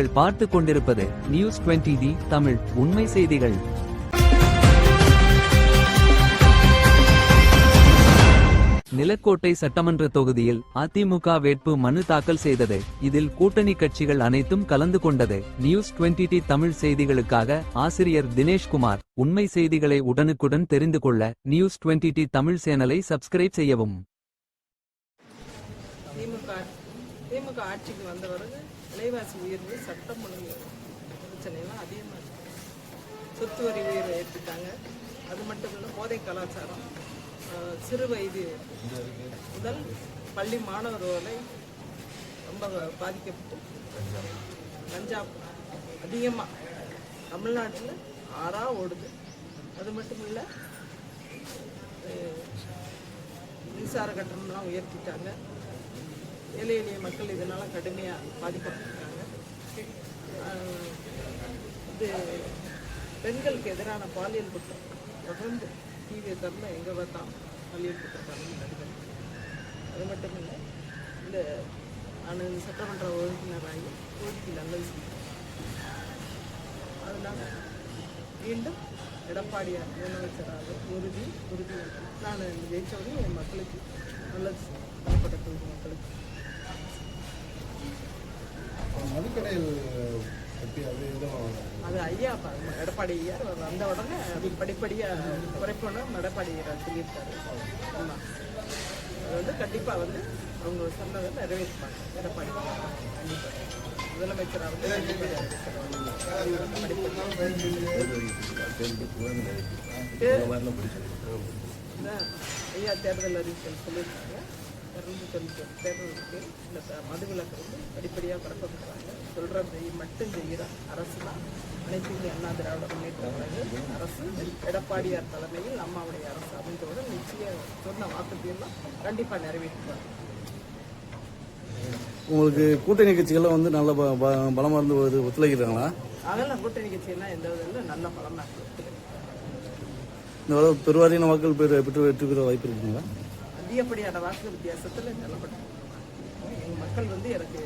நீங்கள் பார்த்து கொண்டிருப்பது நியூஸ் 20D தமிழ் உண்மை செய்திகள். நிலக்கோட்டை சட்டமன்ற தொகுதியில் அதிமுக வேட்பு மனு தாக்கல் செய்தது. இதில் கூட்டணி கட்சிகள் அனைத்தும் கலந்து கொண்டது. நியூஸ் 20D தமிழ் செய்திகளுக்காக ஆசிரியர் தினேஷ்குமார். உண்மை செய்திகளை உடனுக்குடன் தெரிந்து கொள்ள நியூஸ் 20D தமிழ் சேனலை சப்ஸ்கிரைப் செய்யவும். திமுக ஆட்சிக்கு வந்த பிறகு விலைவாசி உயர்வு, சட்டம் ஒழுங்கு பிரச்சனைலாம் அதிகமாக இருக்கு. சொத்து வரி உயர்வை ஏற்றிட்டாங்க. அது மட்டும் இல்லை, போதை கலாச்சாரம் சிறு வயது முதல் பள்ளி மாணவர்களை ரொம்ப பாதிக்கப்பட்டு பஞ்சாப் அதிகமாக தமிழ்நாட்டில் ஓடுது. அது மட்டும் இல்லை, மின்சார கட்டணம்லாம் உயர்த்திட்டாங்க. ஏழை எளிய மக்கள் இதனால் கடுமையாக பாதிக்கப்பட்டிருக்காங்க. இது பெண்களுக்கு எதிரான பாலியல் குற்றம் தொடர்ந்து டிவியை தரல எங்கே பார்த்தாலும் பாலியல் குற்றம் நடிகர். அது மட்டும் இல்லை, இந்த நான் சட்டமன்ற உறுப்பினராகி கோரிக்கை நல்லது செய்யும். அதனால் மீண்டும் எடப்பாடியார் முதலமைச்சராக உறுதி நான் ஜெயிச்சோடனே என் மக்களுக்கு நல்லது பண்ணப்பட்ட தொகுதி மக்களுக்கு. அது ஐயா எடப்பாடி ஐயார் வந்த உடனே அது படிப்படியாக குறைப்பணும் எடப்பாடி ஐயர் சொல்லியிருக்காரு. ஆமாம், அது வந்து கண்டிப்பாக வந்து அவங்க சொன்னதை நிறைவேற்றுப்பாங்க. எடப்பாடி கண்டிப்பாக முதலமைச்சராக வந்து ஐயா தேர்தல் அறிவிக்கல் சொல்லியிருக்காங்க. 290 தேர்தலுக்கு இந்த மதுவிலக்கு வந்து படிப்படியாக பரப்பப்படுறாங்க. சொல்கிறதை மட்டும் செய்கிற அரசு தான் அனைத்து இந்திய அண்ணா திராவிட முன்னேற்ற கழக அரசு. எடப்பாடியார் தலைமையில் அம்மாவுடைய அரசு அமைந்தவுடன் நிச்சயம் சொன்ன வாக்குறுதியெல்லாம் கண்டிப்பாக நிறைவேற்றுவாங்க. உங்களுக்கு கூட்டணி கட்சிகள்லாம் வந்து நல்ல பலமாக இருந்து ஒத்துழைக்கிறாங்களா? அதெல்லாம் கூட்டணி கட்சியெல்லாம் எந்த விதத்தில் நல்ல பலமாக ஒத்துழைக்கிறாங்க. இந்த பெருவாரியான வாக்குகள் பெற்று வெற்றி பெற வாய்ப்பு இருக்குங்களா? அதிகப்படியான வாக்கு வித்தியாசத்தில் நிலப்பட்டு எங்கள் மக்கள் வந்து எனக்கு